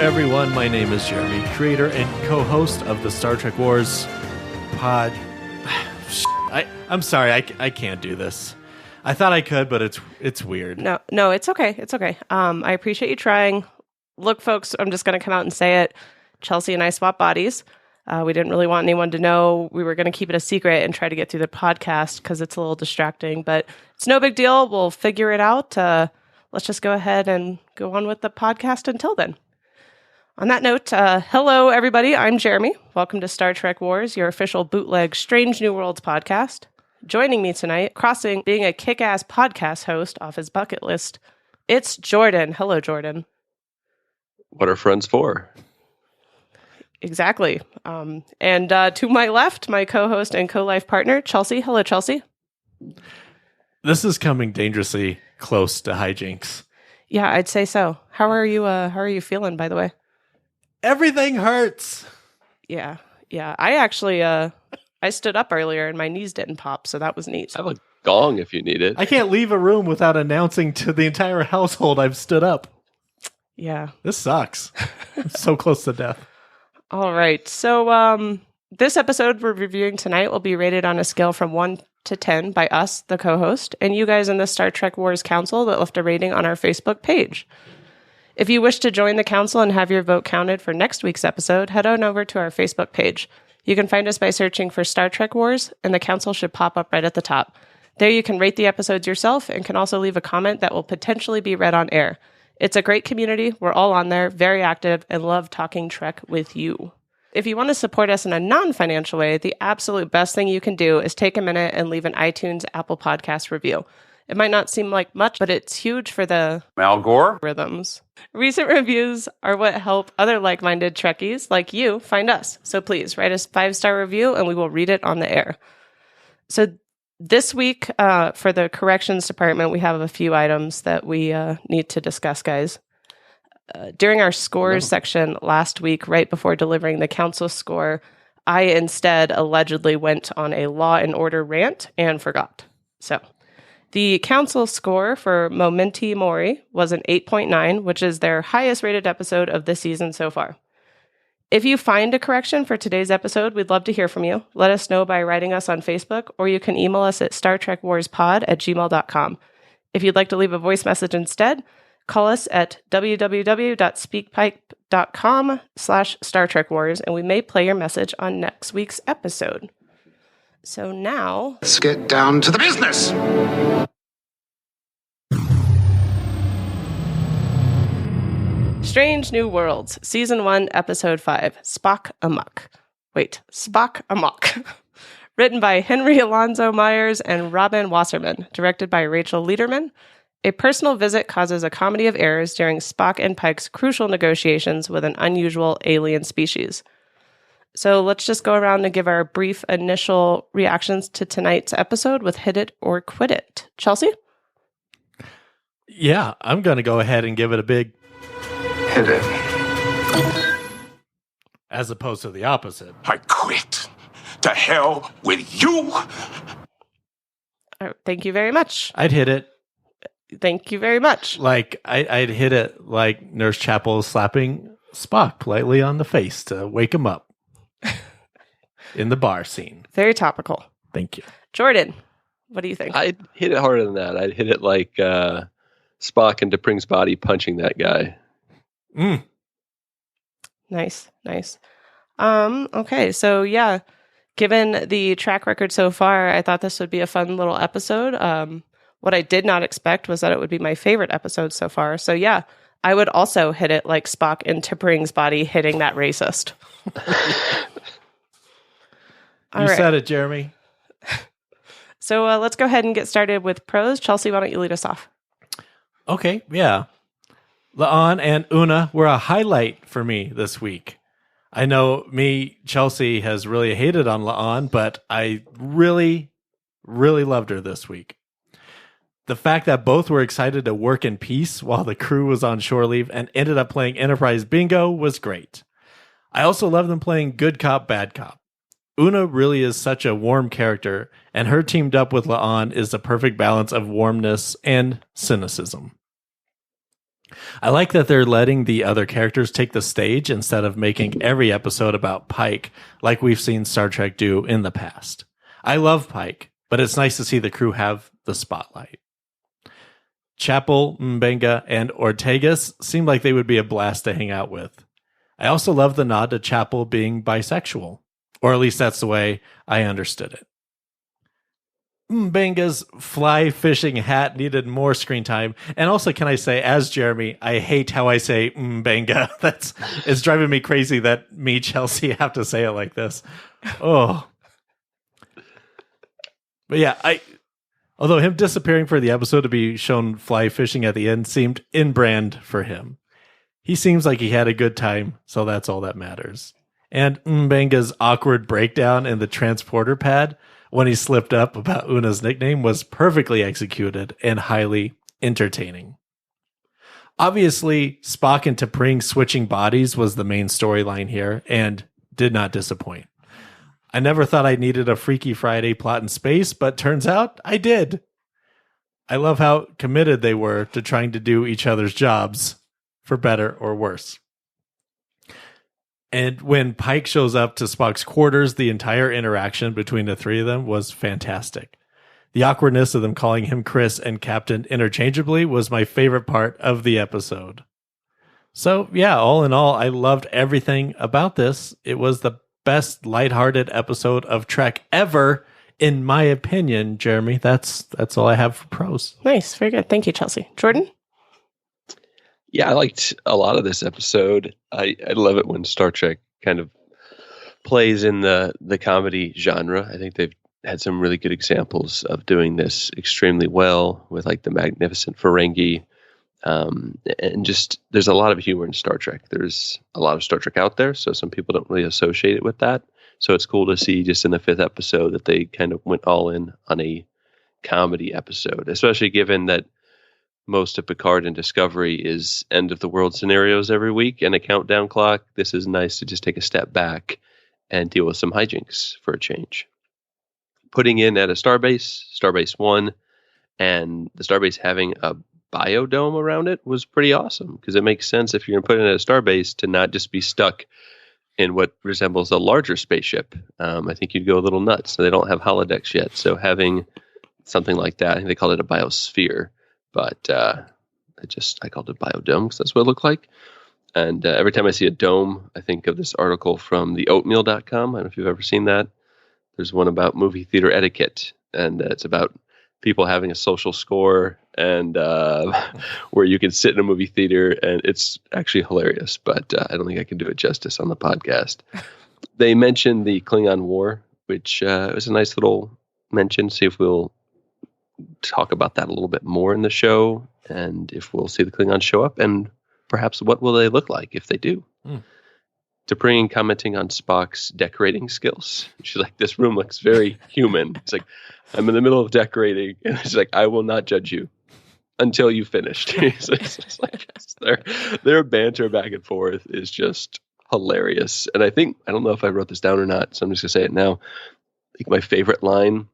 everyone. My name is Jeremy, creator and co-host of the Star Trek Wars pod. I'm sorry, I can't do this. I thought I could, but it's weird. No, it's okay. It's okay. I appreciate you trying. Look, folks, I'm just going to come out and say it. Chelsea and I swapped bodies. We didn't really want anyone to know. We were going to keep it a secret and try to get through the podcast because it's a little distracting, but it's no big deal. We'll figure it out. Let's just go ahead and go on with the podcast until then. On that note, hello, everybody. I'm Jeremy. Welcome to Star Trek Wars, your official bootleg Strange New Worlds podcast. Joining me tonight, crossing being a kick-ass podcast host off his bucket list, it's Jordan. Hello, Jordan. What are friends for? Exactly. And to my left, my co-host and co-life partner, Chelsea. Hello, Chelsea. This is coming dangerously close to hijinks. Yeah, I'd say so. How are you feeling, by the way? Everything hurts. Yeah. I actually I stood up earlier and my knees didn't pop, so that was neat. I have a gong if you need it. I can't leave a room without announcing to the entire household I've stood up. Yeah. This sucks. I'm so close to death. All right. So this episode we're reviewing tonight will be rated on a scale from 1 to 10 by us, the co-host, and you guys in the Star Trek Wars Council that left a rating on our Facebook page. If you wish to join the council and have your vote counted for next week's episode, head on over to our Facebook page. You can find us by searching for Star Trek Wars, and the council should pop up right at the top. There you can rate the episodes yourself and can also leave a comment that will potentially be read on air. It's a great community. We're all on there, very active, and love talking Trek with you. If you want to support us in a non-financial way, the absolute best thing you can do is take a minute and leave an iTunes Apple Podcast review. It might not seem like much, but it's huge for the Al Gore rhythms. Recent reviews are what help other like-minded Trekkies like you find us. So please write us a 5-star review and we will read it on the air. So this week, for the corrections department, we have a few items that we need to discuss, guys. During our scores section last week, right before delivering the council score, I instead allegedly went on a Law and Order rant and forgot. So the council score for Memento Mori was an 8.9, which is their highest rated episode of this season so far. If you find a correction for today's episode, we'd love to hear from you. Let us know by writing us on Facebook, or you can email us at StarTrekWarsPod@gmail.com. If you'd like to leave a voice message instead, call us at www.speakpipe.com/Star Trek Wars, and we may play your message on next week's episode. So now, let's get down to the business. Strange New Worlds, Season 1, Episode 5, Spock Amok. Written by Henry Alonzo Myers and Robin Wasserman, directed by Rachel Lederman. A personal visit causes a comedy of errors during Spock and Pike's crucial negotiations with an unusual alien species. So let's just go around and give our brief initial reactions to tonight's episode with Hit It or Quit It. Chelsea? Yeah, I'm going to go ahead and give it a big hit it. As opposed to the opposite. I quit. To hell with you. Thank you very much. I'd hit it. Thank you very much. Like, I'd hit it like Nurse Chapel slapping Spock politely on the face to wake him up in the bar scene. Very topical. Thank you. Jordan, what do you think? I'd hit it harder than that. I'd hit it like Spock and T'Pring's body punching that guy. Nice. Okay, so yeah, given the track record so far, I thought this would be a fun little episode. What I did not expect was that it would be my favorite episode so far. So yeah, I would also hit it like Spock in T'Pring's body hitting that racist. You said it, Jeremy. So let's go ahead and get started with pros. Chelsea, why don't you lead us off? Okay, yeah. La'an and Una were a highlight for me this week. I know Chelsea has really hated on La'an, but I really, really loved her this week. The fact that both were excited to work in peace while the crew was on shore leave and ended up playing Enterprise Bingo was great. I also love them playing good cop, bad cop. Una really is such a warm character, and her teamed up with La'an is the perfect balance of warmness and cynicism. I like that they're letting the other characters take the stage instead of making every episode about Pike like we've seen Star Trek do in the past. I love Pike, but it's nice to see the crew have the spotlight. Chapel, Mbenga, and Ortegas seem like they would be a blast to hang out with. I also love the nod to Chapel being bisexual, or at least that's the way I understood it. Mbenga's fly fishing hat needed more screen time. And also, can I say, as Jeremy, I hate how I say Mbenga. It's driving me crazy that me, Chelsea, have to say it like this. Oh. But yeah, although him disappearing for the episode to be shown fly fishing at the end seemed in brand for him. He seems like he had a good time, so that's all that matters. And Mbenga's awkward breakdown in the transporter pad when he slipped up about Una's nickname was perfectly executed and highly entertaining. Obviously, Spock and T'Pring switching bodies was the main storyline here and did not disappoint. I never thought I needed a Freaky Friday plot in space, but turns out I did. I love how committed they were to trying to do each other's jobs, for better or worse. And when Pike shows up to Spock's quarters, the entire interaction between the three of them was fantastic. The awkwardness of them calling him Chris and Captain interchangeably was my favorite part of the episode. So, yeah, all in all, I loved everything about this. It was the best lighthearted episode of Trek ever, in my opinion, Jeremy. That's all I have for pros. Nice. Very good. Thank you, Chelsea. Jordan? Yeah, I liked a lot of this episode. I love it when Star Trek kind of plays in the comedy genre. I think they've had some really good examples of doing this extremely well with like the Magnificent Ferengi. And just there's a lot of humor in Star Trek. There's a lot of Star Trek out there, so some people don't really associate it with that. So it's cool to see just in the 5th episode that they kind of went all in on a comedy episode, especially given that most of Picard and Discovery is end of the world scenarios every week and a countdown clock. This is nice to just take a step back and deal with some hijinks for a change. Putting in at a Starbase 1, and the Starbase having a biodome around it was pretty awesome, because it makes sense if you're going to put it in a Starbase to not just be stuck in what resembles a larger spaceship. I think you'd go a little nuts. So they don't have holodecks yet. So having something like that, I think they called it a biosphere. But I called it biodome because that's what it looked like. And every time I see a dome, I think of this article from the oatmeal.com. I don't know if you've ever seen that. There's one about movie theater etiquette, and it's about people having a social score and where you can sit in a movie theater, and it's actually hilarious, but I don't think I can do it justice on the podcast. They mentioned the Klingon War, which was a nice little mention. See if we'll talk about that a little bit more in the show, and if we'll see the Klingons show up, and perhaps what will they look like if they do. T'Pring commenting on Spock's decorating skills. She's like, this room looks very human. It's like, I'm in the middle of decorating, and she's like, I will not judge you until you finished. It's like, their banter back and forth is just hilarious. And I don't know if I wrote this down or not, so I'm just gonna say it now. I think my favorite line,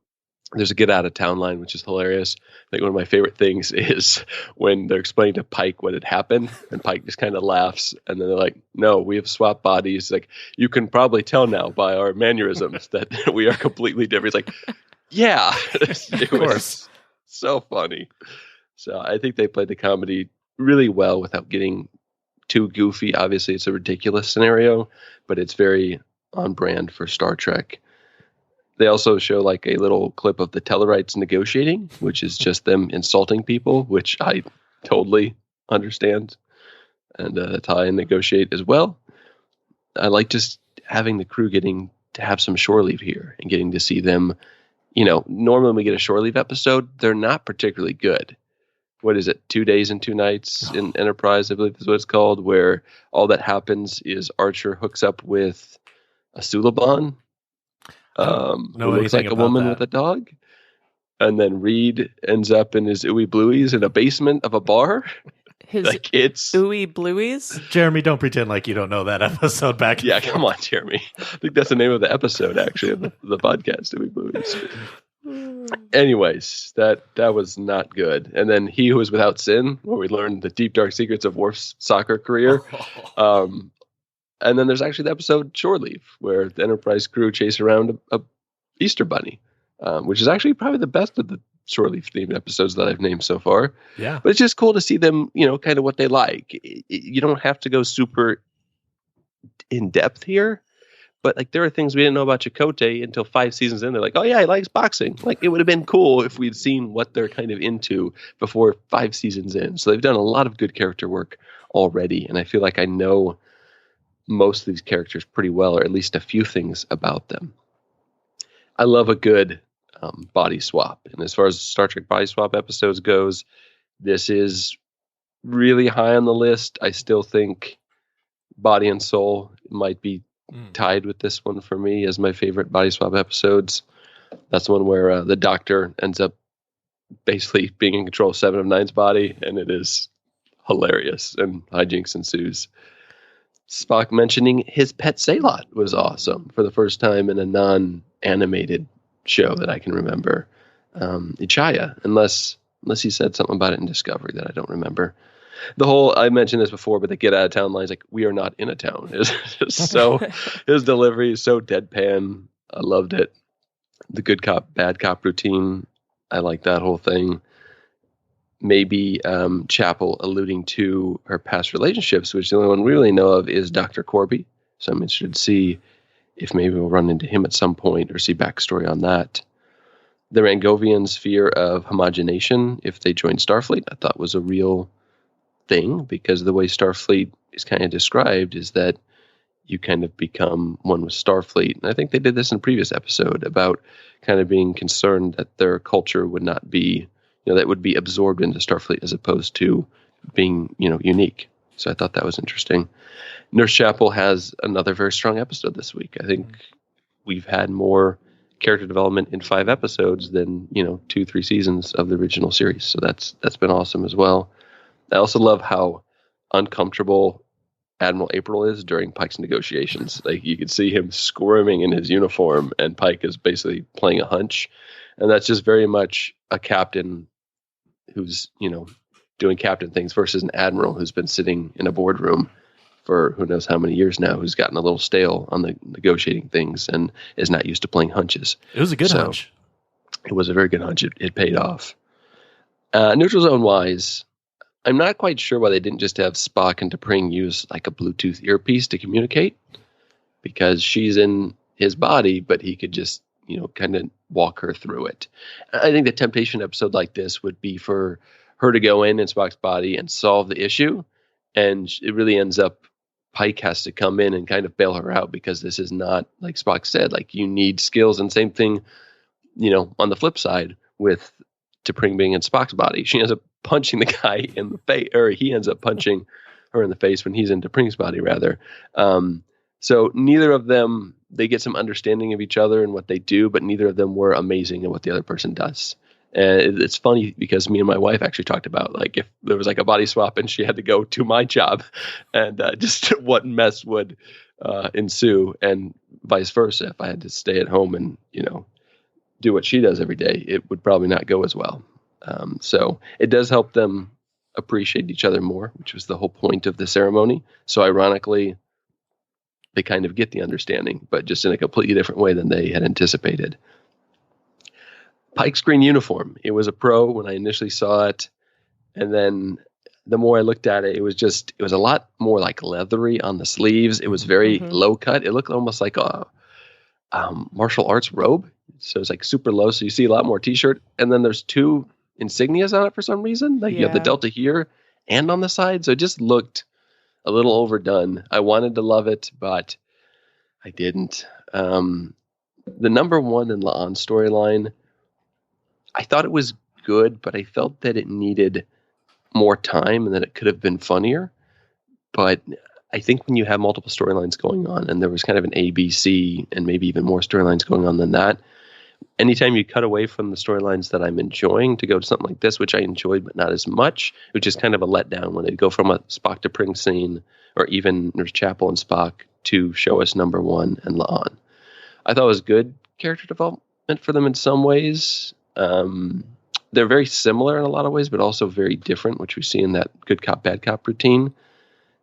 there's a get out of town line, which is hilarious. I think one of my favorite things is when they're explaining to Pike what had happened, and Pike just kind of laughs, and then they're like, no, we have swapped bodies. Like, you can probably tell now by our mannerisms that we are completely different. It's like, yeah, it was so funny. So I think they played the comedy really well without getting too goofy. Obviously, it's a ridiculous scenario, but it's very on brand for Star Trek. They also show like a little clip of the Tellarites negotiating, which is just them insulting people, which I totally understand. And that's how I negotiate as well. I like just having the crew getting to have some shore leave here and getting to see them. You know, normally when we get a shore leave episode, they're not particularly good. What is it? 2 days and 2 nights in Enterprise, I believe is what it's called, where all that happens is Archer hooks up with a Suliban. Who looks like a woman with a dog, and then Reed ends up in his ooey blueies in a basement of a bar. His like it's ooey blueies. Jeremy, don't pretend like you don't know that episode back. Yeah, come on, Jeremy. I think that's the name of the episode, actually, of the podcast, ooey blueies. Anyways, that was not good. And then He Who Is Without Sin, where we learned the deep dark secrets of Worf's soccer career. And then there's actually the episode Shore Leave, where the Enterprise crew chase around a Easter bunny, which is actually probably the best of the Shore Leave themed episodes that I've named so far. Yeah. But it's just cool to see them, kind of what they like. You don't have to go super in depth here. But like there are things we didn't know about Chakotay until 5 seasons in. They're like, oh yeah, he likes boxing. Like it would have been cool if we'd seen what they're kind of into before 5 seasons in. So they've done a lot of good character work already. And I feel like I know most of these characters pretty well, or at least a few things about them. I love a good body swap. And as far as Star Trek body swap episodes goes, this is really high on the list. I still think Body and Soul might be tied with this one for me as my favorite body swap episodes. That's the one where the Doctor ends up basically being in control of 7 of 9's body, and it is hilarious, and hijinks ensues. Spock mentioning his pet Sailot was awesome for the first time in a non-animated show that I can remember. Ichaya, unless he said something about it in Discovery that I don't remember. The whole, I mentioned this before, but the get out of town line's like, we are not in a town. It's just so, his delivery is so deadpan. I loved it. The good cop, bad cop routine. I like that whole thing. Maybe Chapel alluding to her past relationships, which the only one we really know of is Dr. Corby. So I'm interested to see if maybe we'll run into him at some point or see backstory on that. The Rangovians' fear of homogenation if they join Starfleet, I thought was a real thing, because the way Starfleet is kind of described is that you kind of become one with Starfleet. And I think they did this in a previous episode about kind of being concerned that their culture would not be, that would be absorbed into Starfleet as opposed to being, unique. So I thought that was interesting. Nurse Chapel has another very strong episode this week. I think we've had more character development in 5 episodes than, 2-3 seasons of the original series. So that's been awesome as well. I also love how uncomfortable Admiral April is during Pike's negotiations. Like you could see him squirming in his uniform, and Pike is basically playing a hunch. And that's just very much a captain who's, doing captain things versus an admiral who's been sitting in a boardroom for who knows how many years now, who's gotten a little stale on the negotiating things and is not used to playing hunches. It was a good hunch. It was a very good hunch. It paid off. Neutral Zone wise, I'm not quite sure why they didn't just have Spock and T'Pring use like a Bluetooth earpiece to communicate, because she's in his body, but he could just, kind of walk her through it. I think the temptation episode like this would be for her to go in Spock's body and solve the issue. And it really ends up Pike has to come in and kind of bail her out, because this is not, like Spock said, like you need skills. And same thing, on the flip side with T'Pring being in Spock's body. She ends up punching the guy in the face, or he ends up punching her in the face when he's in T'Pring's body, rather. So neither of them, they get some understanding of each other and what they do, but neither of them were amazing at what the other person does. And it's funny because me and my wife actually talked about, like, if there was like a body swap and she had to go to my job, and just what mess would ensue, and vice versa. If I had to stay at home and, do what she does every day, it would probably not go as well. So it does help them appreciate each other more, which was the whole point of the ceremony. So ironically, they kind of get the understanding, but just in a completely different way than they had anticipated. Pike's green uniform. It was a pro when I initially saw it. And then the more I looked at it, it was a lot more like leathery on the sleeves. It was very low cut. It looked almost like a martial arts robe. So it's like super low. So you see a lot more t-shirt. And then there's 2 insignias on it for some reason. Like you have the Delta here and on the side. So it just looked a little overdone. I wanted to love it, but I didn't. The number 1 in La'an storyline, I thought it was good, but I felt that it needed more time and that it could have been funnier. But I think when you have multiple storylines going on, and there was kind of an ABC and maybe even more storylines going on than that, anytime you cut away from the storylines that I'm enjoying to go to something like this, which I enjoyed but not as much, which is kind of a letdown when they go from a Spock to Pring scene, or even Nurse Chapel and Spock, to show us number 1 and La'an. I thought it was good character development for them in some ways. They're very similar in a lot of ways, but also very different, which we see in that good cop, bad cop routine.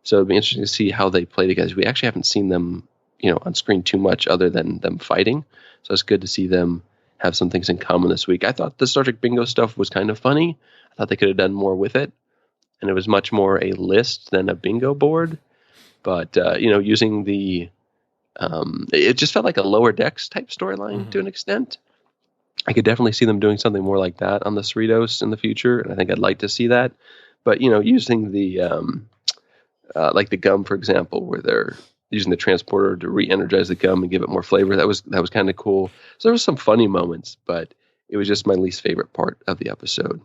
So it'd be interesting to see how they play together. We actually haven't seen them, on screen too much other than them fighting. So it's good to see them have some things in common this week. I thought the Star Trek bingo stuff was kind of funny. I thought they could have done more with it. And it was much more a list than a bingo board. But, using the, it just felt like a Lower Decks type storyline to an extent. I could definitely see them doing something more like that on the Cerritos in the future. And I think I'd like to see that. But, using the, like the gum, for example, where they're using the transporter to re-energize the gum and give it more flavor. That was kind of cool. So there was some funny moments, but it was just my least favorite part of the episode.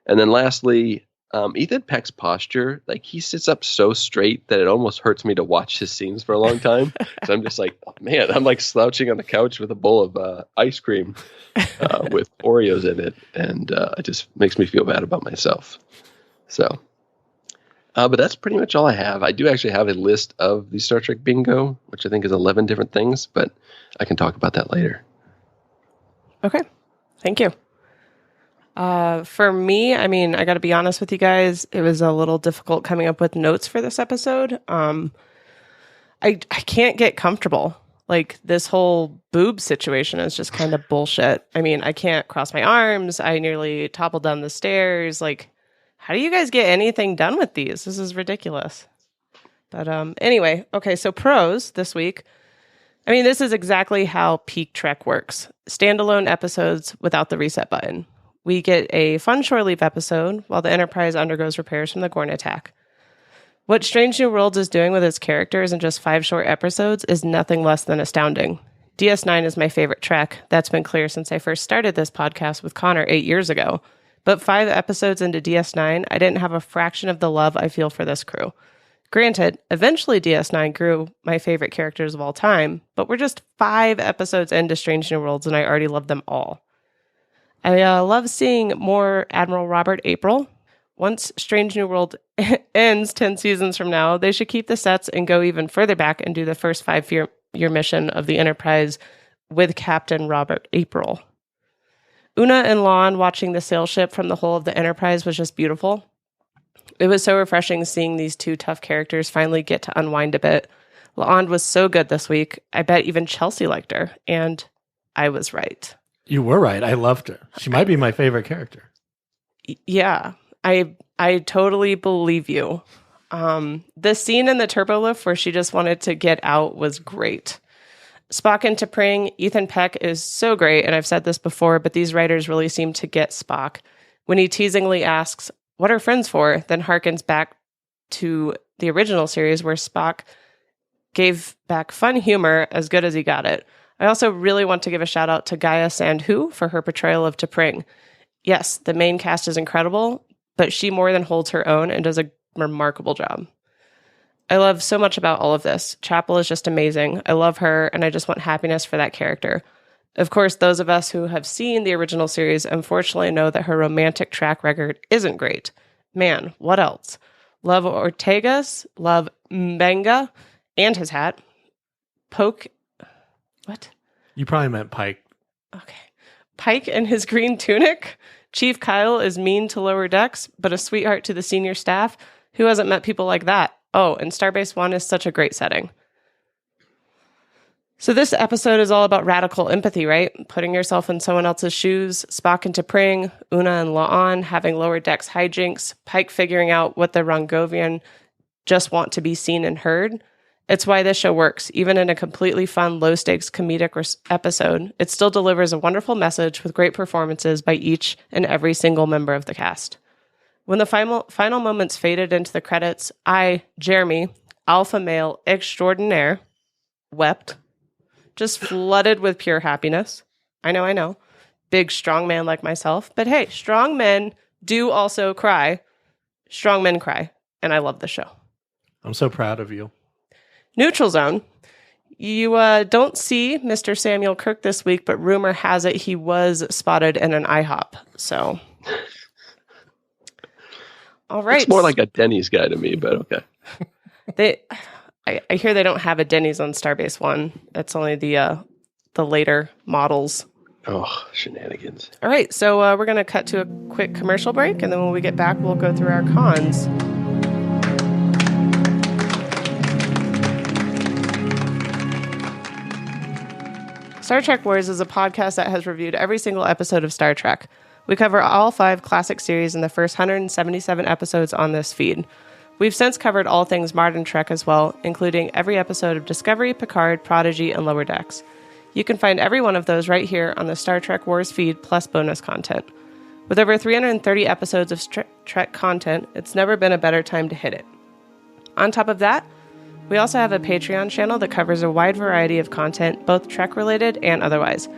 And then lastly, Ethan Peck's posture, like he sits up so straight that it almost hurts me to watch his scenes for a long time. So I'm just like, oh, man, I'm like slouching on the couch with a bowl of ice cream with Oreos in it. And it just makes me feel bad about myself. So... but that's pretty much all I have. I do actually have a list of the Star Trek bingo, which I think is 11 different things, but I can talk about that later. Okay. Thank you. For me, I got to be honest with you guys. It was a little difficult coming up with notes for this episode. I can't get comfortable. Like this whole boob situation is just kind of bullshit. I can't cross my arms. I nearly toppled down the stairs. Like, how do you guys get anything done with these? This is ridiculous. But anyway, okay, so pros this week. This is exactly how peak Trek works. Standalone episodes without the reset button. We get a fun shore leave episode while the Enterprise undergoes repairs from the Gorn attack. What Strange New Worlds is doing with its characters in just 5 short episodes is nothing less than astounding. DS9 is my favorite Trek. That's been clear since I first started this podcast with Connor 8 years ago. But 5 episodes into DS9, I didn't have a fraction of the love I feel for this crew. Granted, eventually DS9 grew my favorite characters of all time, but we're just 5 episodes into Strange New Worlds and I already love them all. I love seeing more Admiral Robert April. Once Strange New World ends 10 seasons from now, they should keep the sets and go even further back and do the first 5-year mission of the Enterprise with Captain Robert April. Una and Lon watching the sail ship from the hull of the Enterprise was just beautiful. It was so refreshing seeing these 2 tough characters finally get to unwind a bit. La'an was so good this week. I bet even Chelsea liked her, and I was right. You were right. I loved her. She might be my favorite character. Yeah, I totally believe you. The scene in the turbo lift where she just wanted to get out was great. Spock and T'Pring, Ethan Peck is so great, and I've said this before, but these writers really seem to get Spock. When he teasingly asks, what are friends for, then harkens back to the original series where Spock gave back fun humor as good as he got it. I also really want to give a shout out to Gaia Sandhu for her portrayal of T'Pring. Yes, the main cast is incredible, but she more than holds her own and does a remarkable job. I love so much about all of this. Chapel is just amazing. I love her, and I just want happiness for that character. Of course, those of us who have seen the original series unfortunately know that her romantic track record isn't great. Man, what else? Love Ortegas, love Mbenga, and his hat. Poke... What? You probably meant Pike. Okay. Pike and his green tunic. Chief Kyle is mean to lower decks, but a sweetheart to the senior staff. Who hasn't met people like that? Oh, and Starbase One is such a great setting. So this episode is all about radical empathy, right? Putting yourself in someone else's shoes. Spock and T'Pring, Una and La'an having lower decks hijinks, Pike figuring out what the Rongovian just want to be seen and heard. It's why this show works. Even in a completely fun, low-stakes comedic episode, it still delivers a wonderful message with great performances by each and every single member of the cast. When the final moments faded into the credits, I, Jeremy, alpha male extraordinaire, wept, just flooded with pure happiness. I know. Big, strong man like myself. But hey, strong men do also cry. Strong men cry. And I love the show. I'm so proud of you. Neutral Zone. You don't see Mr. Samuel Kirk this week, but rumor has it he was spotted in an IHOP. So... All right. It's more like a Denny's guy to me, but okay. I hear they don't have a Denny's on Starbase One. It's only the later models. Oh, shenanigans. All right, so we're going to cut to a quick commercial break, and then when we get back, we'll go through our cons. Star Trek Wars is a podcast that has reviewed every single episode of Star Trek. We cover all 5 classic series in the first 177 episodes on this feed. We've since covered all things modern Trek as well, including every episode of Discovery, Picard, Prodigy, and Lower Decks. You can find every one of those right here on the Star Trek Wars feed, plus bonus content. With over 330 episodes of Trek content, it's never been a better time to hit it. On top of that, we also have a Patreon channel that covers a wide variety of content, both Trek-related and otherwise.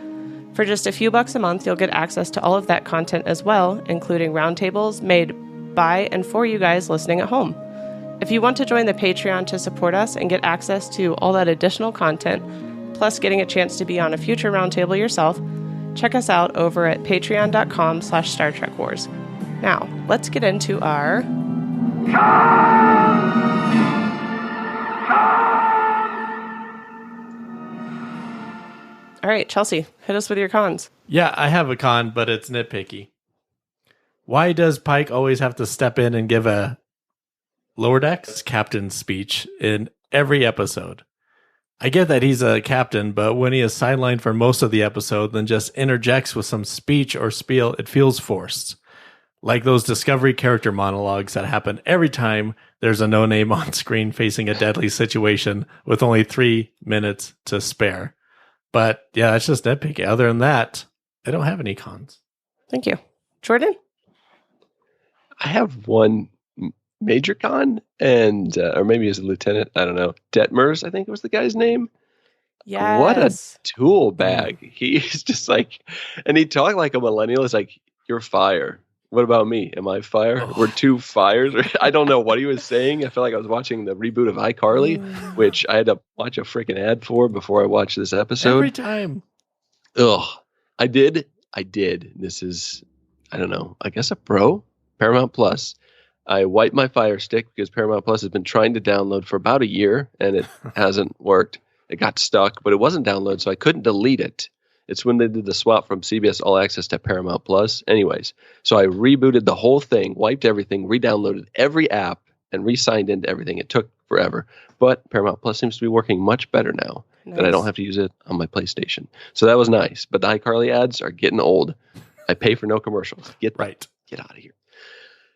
For just a few bucks a month, you'll get access to all of that content as well, including roundtables made by and for you guys listening at home. If you want to join the Patreon to support us and get access to all that additional content, plus getting a chance to be on a future roundtable yourself, check us out over at patreon.com/Star Trek Wars. Now, let's get into our... All right, Chelsea, hit us with your cons. Yeah, I have a con, but it's nitpicky. Why does Pike always have to step in and give a Lower Decks captain speech in every episode? I get that he's a captain, but when he is sidelined for most of the episode, then just interjects with some speech or spiel, it feels forced. Like those Discovery character monologues that happen every time there's a no-name on screen facing a deadly situation with only 3 minutes to spare. But yeah, that's just nitpicky. Other than that, I don't have any cons. Thank you. Jordan? I have one major con, and or maybe as a lieutenant, I don't know. Detmers, I think was the guy's name. Yes. What a tool bag. He's just like, and he talked like a millennial. It's like, you're fire. What about me? Am I fire? We're 2 fires. I don't know what he was saying. I felt like I was watching the reboot of iCarly, which I had to watch a freaking ad for before I watched this episode. Every time. Ugh. I did. This is, I don't know, I guess a pro? Paramount Plus. I wiped my Fire Stick because Paramount Plus has been trying to download for about a year, and it hasn't worked. It got stuck, but it wasn't downloaded, so I couldn't delete it. It's when they did the swap from CBS All Access to Paramount Plus. Anyways, so I rebooted the whole thing, wiped everything, re-downloaded every app, and re-signed into everything. It took forever. But Paramount Plus seems to be working much better now that I don't have to use it on my PlayStation. So that was nice. But the iCarly ads are getting old. I pay for no commercials. Get out of here.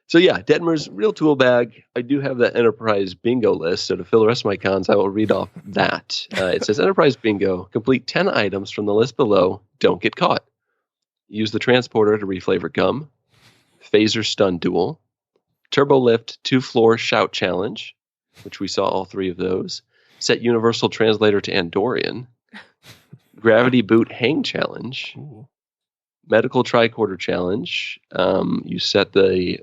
So yeah, Detmer's real tool bag. I do have the Enterprise bingo list. So to fill the rest of my cons, I will read off that. It says Enterprise bingo. Complete 10 items from the list below. Don't get caught. Use the transporter to reflavor gum. Phaser stun duel. Turbo lift 2-floor shout challenge, which we saw all 3 of those. Set universal translator to Andorian. Gravity boot hang challenge. Ooh. Medical tricorder challenge. You set the...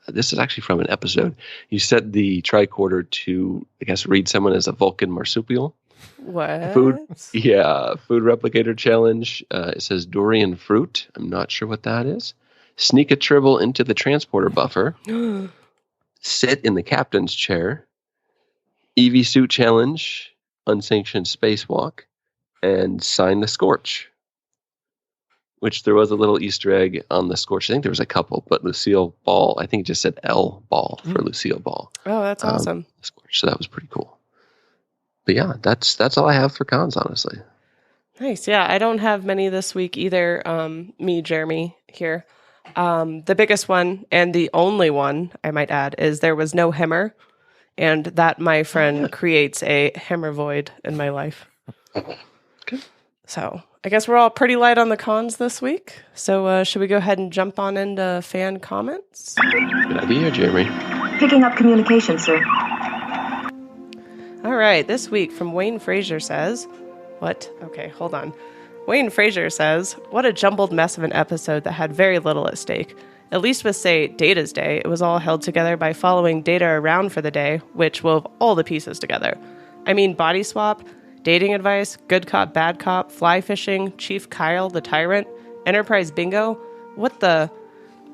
This is actually from an episode. You set the tricorder to, I guess, read someone as a Vulcan marsupial. What? Food replicator challenge. It says durian fruit. I'm not sure what that is. Sneak a tribble into the transporter buffer. Sit in the captain's chair. EV suit challenge. Unsanctioned spacewalk. And sign the Scorch. Which there was a little Easter egg on the Scorch. I think there was a couple, but Lucille Ball, I think it just said L Ball for Lucille Ball. Oh, that's awesome. Scorch, so that was pretty cool. But yeah, that's all I have for cons, honestly. Nice. Yeah, I don't have many this week either. Me, Jeremy, here. The biggest one, and the only one, I might add, is there was no Hemmer. And that, my friend, creates a Hemmer void in my life. Okay. So I guess we're all pretty light on the cons this week. So should we go ahead and jump on into fan comments? Good idea, Jeremy. Picking up communication, sir. All right. This week from Wayne Frazier says, what? Okay, hold on. Wayne Frazier says, what a jumbled mess of an episode that had very little at stake. At least with, say, Data's day, it was all held together by following Data around for the day, which wove all the pieces together. I mean, body swap, dating advice, good cop, bad cop, fly fishing, Chief Kyle, the tyrant, Enterprise bingo. What the...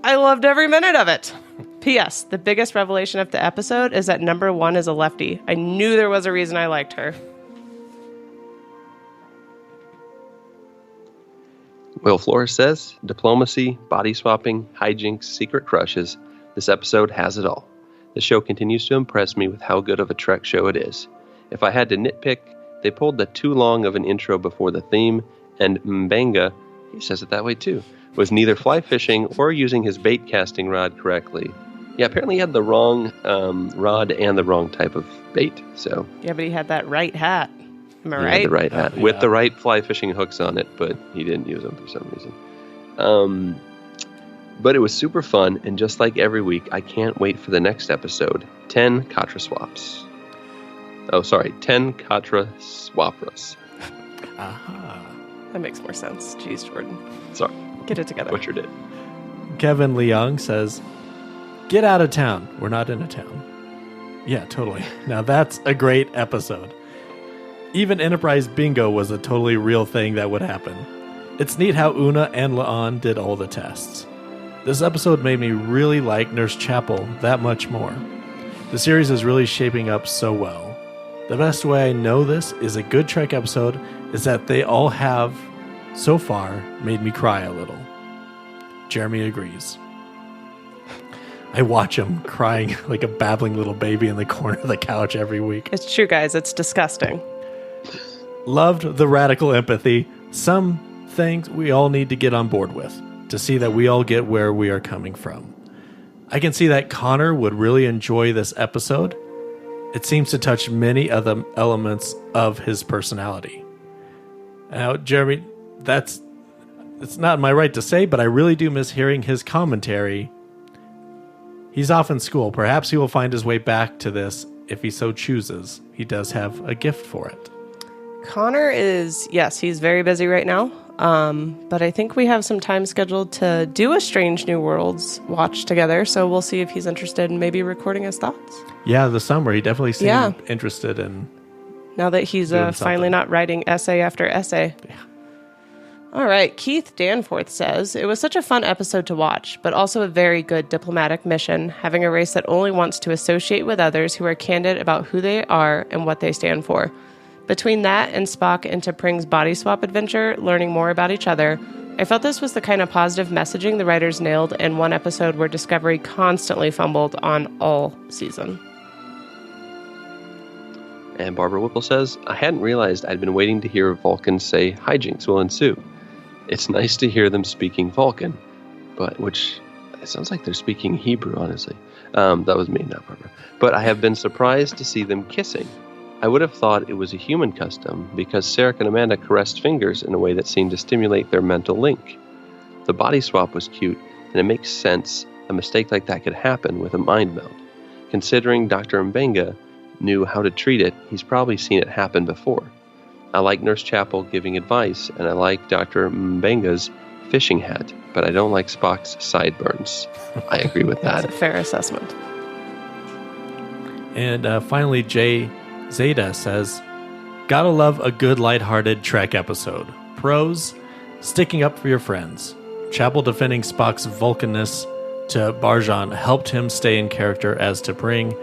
I loved every minute of it. P.S. The biggest revelation of the episode is that number 1 is a lefty. I knew there was a reason I liked her. Will Flores says, diplomacy, body swapping, hijinks, secret crushes. This episode has it all. The show continues to impress me with how good of a Trek show it is. If I had to nitpick, they pulled the too long of an intro before the theme, and Mbenga, he says it that way too, was neither fly fishing or using his bait casting rod correctly. Yeah, apparently he had the wrong rod and the wrong type of bait. So Yeah, but he had that right hat. Am I he right? had the right hat Yeah. with the right fly fishing hooks on it, but he didn't use them for some reason. But it was super fun, and just like every week, I can't wait for the next episode. 10 Katra swaps. Oh, sorry, 10 Katra swapras. Aha. That makes more sense. Jeez, Jordan. Sorry, Get it together. butchered it. Kevin Leong says, "Get out of town. We're not in a town." Yeah, totally. Now that's a great episode. Even Enterprise Bingo was a totally real thing that would happen. It's neat how Una and La'an did all the tests. This episode made me really like Nurse Chapel that much more. The series is really shaping up so well. The best way I know this is a good Trek episode is that they all have, so far, made me cry a little. Jeremy agrees. I watch him crying like a babbling little baby in the corner of the couch every week. It's true, guys. It's disgusting. Loved the radical empathy. Some things we all need to get on board with to see that we all get where we are coming from. I can see that Connor would really enjoy this episode. It seems to touch many of the elements of his personality. Now, Jeremy, it's not my right to say, but I really do miss hearing his commentary. He's off in school. Perhaps he will find his way back to this if he so chooses. He does have a gift for it. Connor is, yes, he's very busy right now. But I think we have some time scheduled to do a Strange New Worlds watch together. So we'll see if he's interested in maybe recording his thoughts. Yeah, the summer. He definitely seemed Yeah. interested in. Now that he's Doing finally something. not writing essay after essay. Yeah. All right. Keith Danforth says, it was such a fun episode to watch, but also a very good diplomatic mission, having a race that only wants to associate with others who are candid about who they are and what they stand for. Between that and Spock and T'Pring's body swap adventure, learning more about each other, I felt this was the kind of positive messaging the writers nailed in one episode where Discovery constantly fumbled on all season. And Barbara Whipple says, I hadn't realized I'd been waiting to hear Vulcans say hijinks will ensue. It's nice to hear them speaking Vulcan, which it sounds like they're speaking Hebrew, honestly. That was me, not Barbara. But I have been surprised to see them kissing. I would have thought it was a human custom because Sarek and Amanda caressed fingers in a way that seemed to stimulate their mental link. The body swap was cute, and it makes sense a mistake like that could happen with a mind meld. Considering Dr. Mbenga knew how to treat it, he's probably seen it happen before. I like Nurse Chapel giving advice, and I like Dr. Mbenga's fishing hat, but I don't like Spock's sideburns. I agree with That's that. a fair assessment. And finally, Jay Zeta says, gotta love a good lighthearted Trek episode. Pros, sticking up for your friends. Chapel defending Spock's Vulcanness to Barjan helped him stay in character as T'Pring,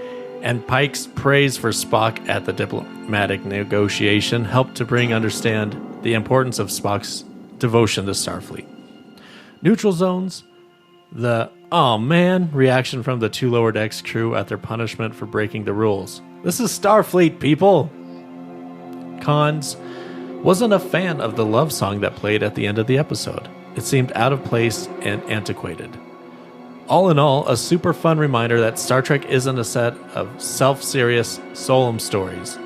and Pike's praise for Spock at the diplomatic negotiation helped T'Pring understand the importance of Spock's devotion to Starfleet. Neutral zones, the "aw man" reaction from the two lower decks crew at their punishment for breaking the rules. This is Starfleet, people! Cons, wasn't a fan of the love song that played at the end of the episode. It seemed out of place and antiquated. All in all, a super fun reminder that Star Trek isn't a set of self-serious, solemn stories,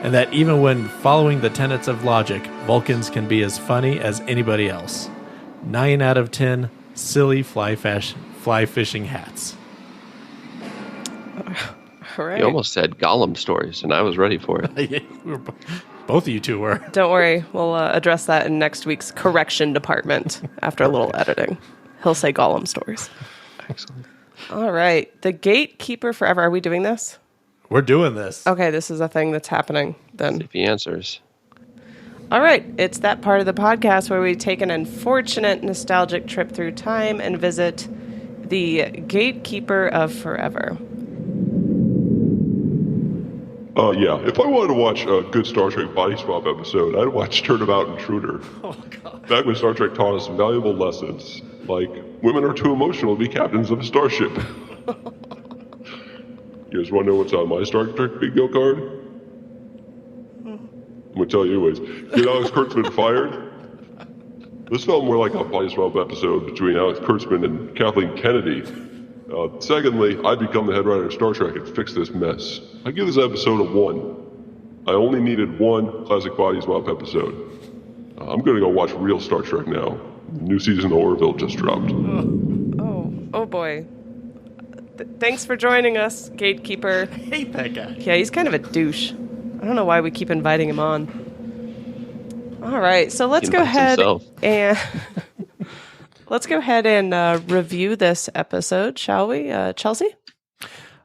and that even when following the tenets of logic, Vulcans can be as funny as anybody else. 9 out of 10 silly fly fishing hats. All right. You almost said Gollum stories, and I was ready for it. Both of you two were. Don't worry. We'll address that in next week's correction department after a little editing. He'll say Gollum stories. Excellent. All right. The Gatekeeper Forever. Are we doing this? We're doing this. Okay, this is a thing that's happening then. If he answers. All right. It's that part of the podcast where we take an unfortunate nostalgic trip through time and visit the Gatekeeper of Forever. Yeah, if I wanted to watch a good Star Trek body swap episode, I'd watch Turnabout Intruder. Oh, God. Back when Star Trek taught us some valuable lessons, like women are too emotional to be captains of a starship. You guys want to know what's on my Star Trek bingo card? I'm going to tell you anyways. Get Alex Kurtzman fired? This felt more like a body swap episode between Alex Kurtzman and Kathleen Kennedy. Secondly, I'd become the head writer of Star Trek and fix this mess. I give this episode a 1. I only needed one classic body swap episode. I'm going to go watch real Star Trek now. New season of Orville just dropped. Oh boy. Thanks for joining us, Gatekeeper. I hate that guy. Yeah, he's kind of a douche. I don't know why we keep inviting him on. All right, so let's go ahead and review this episode, shall we, Chelsea?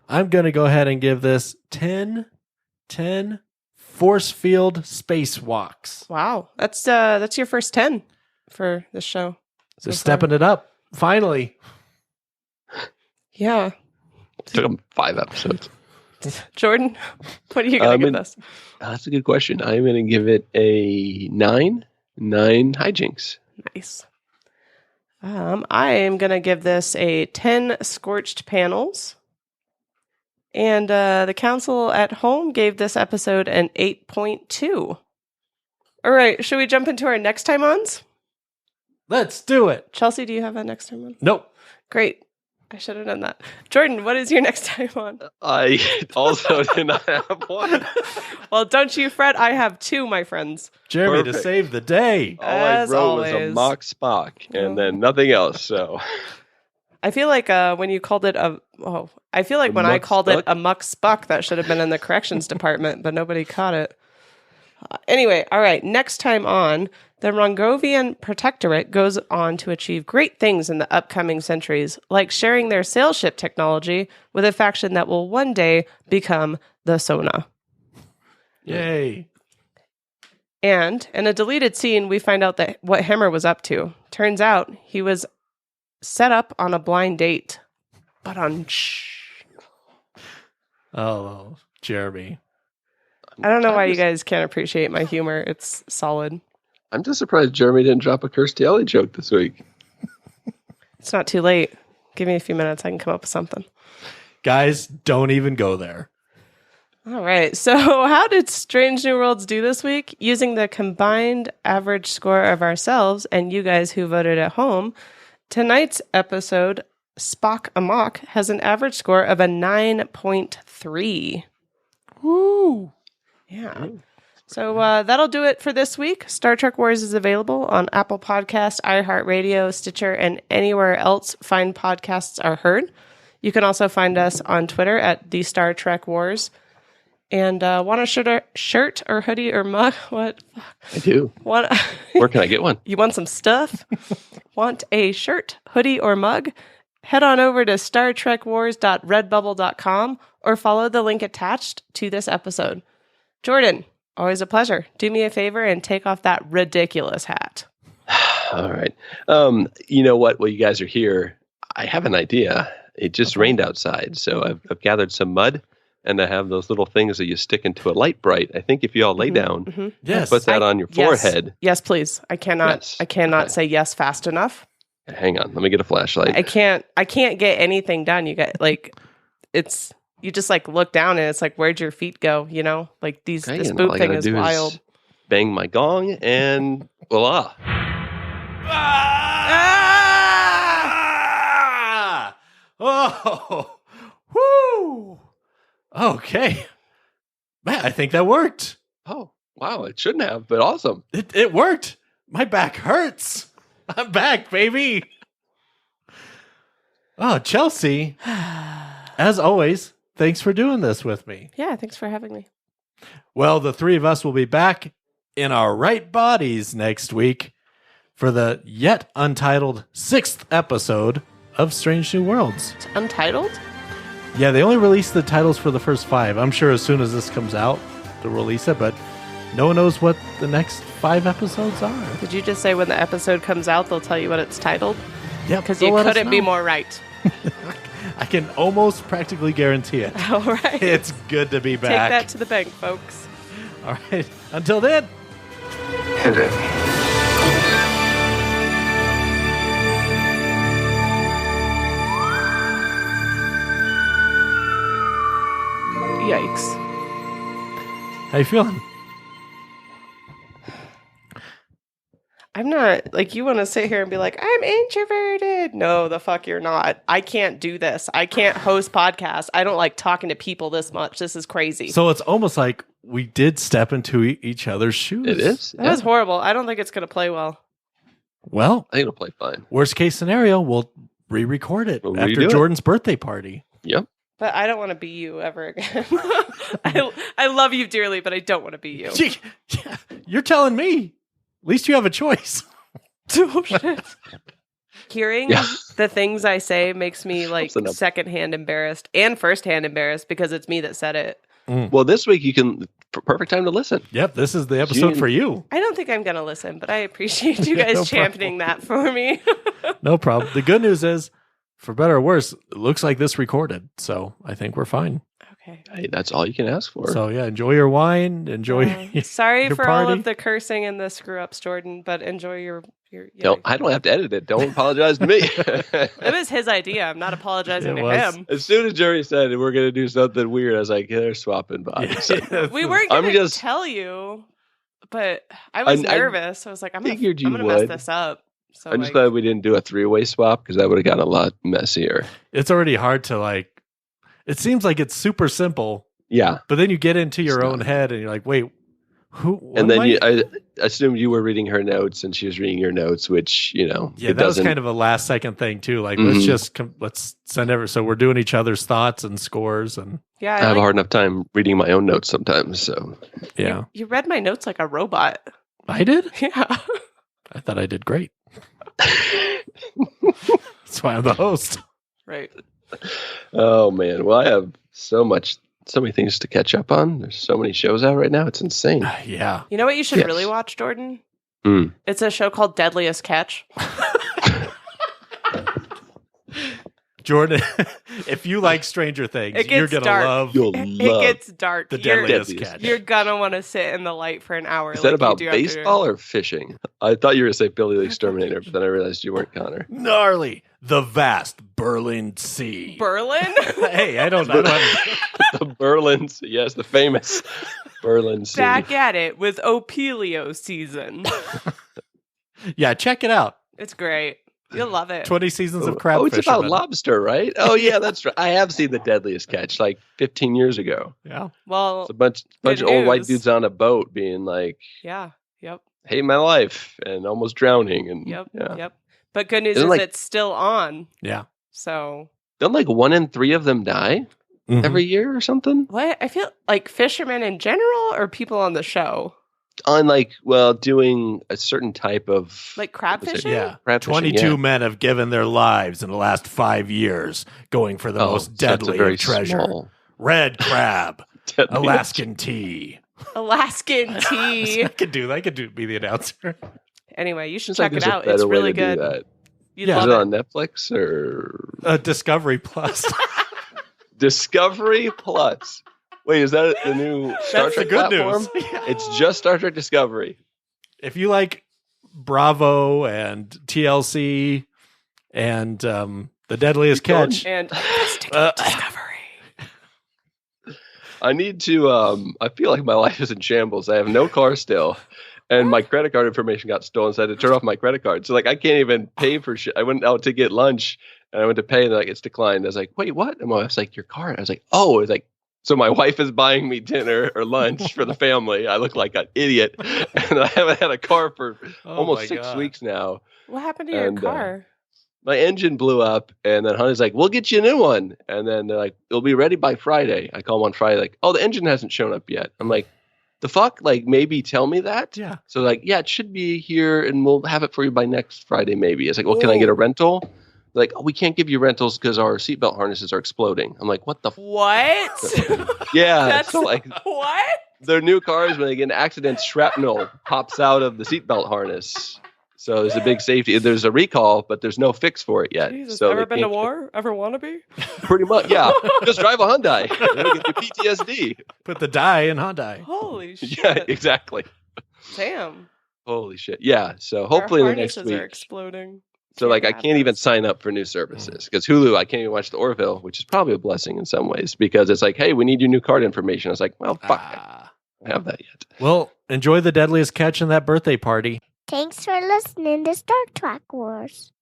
I'm going to go ahead and give this 10 force field spacewalks. Wow, that's your first 10 for this show. So stepping it up, finally. Yeah. It took them 5 episodes. Jordan, what are you going to give this? That's a good question. I'm going to give it a 9. 9 hijinks. Nice. I am going to give this a 10 scorched panels. And the council at home gave this episode an 8.2. All right, should we jump into our next time ons? Let's do it. Chelsea, do you have a next time on? Nope. Great. I should have done that. Jordan, what is your next time on? I also did not have one. Well, don't you fret. I have 2, my friends. Jeremy Perfect. to save the day. All I As wrote was always. Amok Spock, and then nothing else. So I feel like when you called it when I Amok called Spock? it Amok Spock, that should have been in the corrections department, but nobody caught it. Anyway, all right. Next time on, the Rongovian Protectorate goes on to achieve great things in the upcoming centuries, like sharing their sail ship technology with a faction that will one day become the Sona. Yay. And in a deleted scene, we find out that what Hammer was up to. Turns out he was set up on a blind date. But on Oh, Jeremy. I don't know why you guys can't appreciate my humor. It's solid. I'm just surprised Jeremy didn't drop a Kirstie Alley joke this week. It's not too late. Give me a few minutes. I can come up with something. Guys, don't even go there. All right. So how did Strange New Worlds do this week? Using the combined average score of ourselves and you guys who voted at home, tonight's episode, Spock Amok, has an average score of a 9.3. Woo. Yeah. So that'll do it for this week. Star Trek Wars is available on Apple Podcasts, iHeartRadio, Stitcher, and anywhere else fine podcasts are heard. You can also find us on Twitter at The Star Trek Wars. And want a shirt or hoodie or mug? What? I do. Want, Where can I get one? you want some stuff? Want a shirt, hoodie, or mug? Head on over to StarTrekWars.redbubble.com or follow the link attached to this episode. Jordan, always a pleasure. Do me a favor and take off that ridiculous hat. All right. You know what? While you guys are here, I have an idea. It just rained outside, so I've gathered some mud, and I have those little things that you stick into a light bright. I think if you all lay down, Yes. put that on your forehead. Yes, please. I cannot say yes fast enough. Hang on, let me get a flashlight. I can't get anything done. You get you just like look down and it's like, where'd your feet go? You know, like this Okay, and boot all I thing gotta is do wild. Bang my gong, and voila. Ah! Oh, whoo. Okay. Man, I think that worked. Oh, wow, it shouldn't have, but awesome. It worked. My back hurts. I'm back, baby. Oh, Chelsea. As always, thanks for doing this with me. Yeah, thanks for having me. Well, the 3 of us will be back in our right bodies next week for the yet untitled 6th episode of Strange New Worlds. It's untitled? Yeah, they only released the titles for the first 5. I'm sure as soon as this comes out, they'll release it, but no one knows what the next 5 episodes are. Did you just say when the episode comes out, they'll tell you what it's titled? Yep, Because they'll you let us couldn't be know. more right. I can almost practically guarantee it. All right. It's good to be Take back. that to the bank, folks. All right. Until then. Hidden. Yikes. How you feeling? I'm not, like, you want to sit here and be like, I'm introverted. No, the fuck you're not. I can't do this. I can't host podcasts. I don't like talking to people this much. This is crazy. So it's almost like we did step into each other's shoes. It is. That was horrible. I don't think it's going to play well. Well, I think it'll play fine. worst case scenario, we'll re-record it We'll after redo it. Jordan's birthday party. Yep. But I don't want to be you ever again. I love you dearly, but I don't want to be you. Yeah, you're telling me. At least you have a choice. Oh, shit. Hearing Yeah. the things I say makes me like Listen up. secondhand embarrassed and firsthand embarrassed because it's me that said it. Well, this week you can perfect time to listen. Yep, this is the episode Gene. for you. I don't think I'm going to listen, but I appreciate you Yeah, guys no championing that for me. No problem. The good news is, for better or worse, it looks like this recorded. So I think we're fine. Okay. Hey, that's all you can ask for. So yeah, enjoy your wine. Enjoy. Sorry your for all party. of the cursing and the screw ups, Jordan, but enjoy your No, I don't have to edit it. Don't apologize to me. It was his idea. I'm not apologizing It to was. him. As soon as Jerry said we're going to do something weird, I was like, yeah, they're swapping bodies. We weren't I'm going to just- tell you, but I was I nervous. I was like, I'm going figured you to mess would. this up. So I'm just like, glad we didn't do a three-way swap because that would have gotten a lot messier. It's already hard to like. It seems like it's super simple, Yeah. but then you get into your It's own not. head and you're like, wait, who? what And am then I- I assumed you were reading her notes and she was reading your notes, which, Yeah, it that was doesn't. kind of a last second thing too. Like, Mhm. let's send every. So we're doing each other's thoughts and scores, and yeah, I have a hard enough time reading my own notes sometimes. So yeah, You read my notes like a robot. I did. Yeah. I thought I did great. That's why I'm the host. Right. oh man, well, I have so many things to catch up on. There's so many shows out right now. It's insane. Yeah, You know what you should Yes. really watch, Jordan? Mm. It's a show called Deadliest Catch. Jordan. If you like Stranger Things, It you're gets gonna dark. love You'll It love. gets dark. the You're- Deadliest Deadliest Catch. You're gonna want to sit in the light for an hour. Is that like about you do after- baseball or fishing? I thought you were going to say Billy the Exterminator, but then I realized you weren't, Connor. Gnarly, the vast Berlin Sea. Berlin? Hey, I don't know. The Berlin's, yes, the famous Berlin Sea. Back at it with Opelio season. Yeah, check it out. It's great. You'll love it. 20 seasons of Oh, crab it's about fishermen. lobster, right? Oh, yeah, that's right. I have seen The Deadliest Catch like 15 years ago. Yeah. Well, It's a bunch Good of old white news. dudes on a boat being like, yeah. Yep. hate my life, and almost drowning. And Yep. yeah. Yep. But good news Isn't is like- it's still on. Yeah. So Don't like 1 in 3 of them die Mhm. every year or something? what? I feel like fishermen in general or people on the show? On doing a certain type of Like crab what's it? fishing? Yeah. crab fishing, 22 yeah. men have given their lives in the last 5 years going for the most so it's deadly a very of treasure. small, Red crab, deadly- Alaskan tea. Alaskan tea. I could be the announcer. Anyway, you should Seems like check it there's a out. It's better way really to do good. that. You'd Yeah. Is love it it. on Netflix or Discovery Plus. Discovery Plus? Wait, is that the new Star That's the Trek good platform? news. Yeah. It's just Star Trek Discovery. If you like Bravo and TLC and The Deadliest Keep going. Catch, And investigate Uh, discovery. I need to. I feel like my life is in shambles. I have no car still, and my credit card information got stolen, so I had to turn off my credit card. So I can't even pay for shit. I went out to get lunch, and I went to pay, and it's declined. I was like, wait, what? And my wife's like, your card. I was like, oh, it's like. So my wife is buying me dinner or lunch for the family. I look like an idiot, and I haven't had a car for Oh my almost 6 God. weeks now. What happened to your and, car? My engine blew up, and then Honey's like, we'll get you a new one. And then they're like, it'll be ready by Friday. I call them on Friday, like, oh, the engine hasn't shown up yet. I'm like, the fuck? Like, maybe tell me that? Yeah. So like, yeah, it should be here, and we'll have it for you by next Friday, maybe. It's like, well, can I get a rental? They're like, oh, we can't give you rentals because our seatbelt harnesses are exploding. I'm like, what the What? Yeah. That's So like, what? their new cars, when they get in accidents, shrapnel pops out of the seatbelt harness. So there's a big safety. There's a recall, but there's no fix for it yet. Jesus, So ever they been to can't- war? Ever want to be? Pretty much, yeah. Just drive a Hyundai. That'll get you PTSD. Put the die in Hyundai. Holy shit. Yeah, exactly. Damn. Holy shit. Yeah. So hopefully Our the next harnesses are week. exploding. So like I have can't even those. sign up for new services because Hulu, I can't even watch the Orville, which is probably a blessing in some ways because it's like, hey, we need your new card information. I was like, well, fuck, I don't have that yet. Well, enjoy the deadliest catch in that birthday party. Thanks for listening to Star Trek Wars.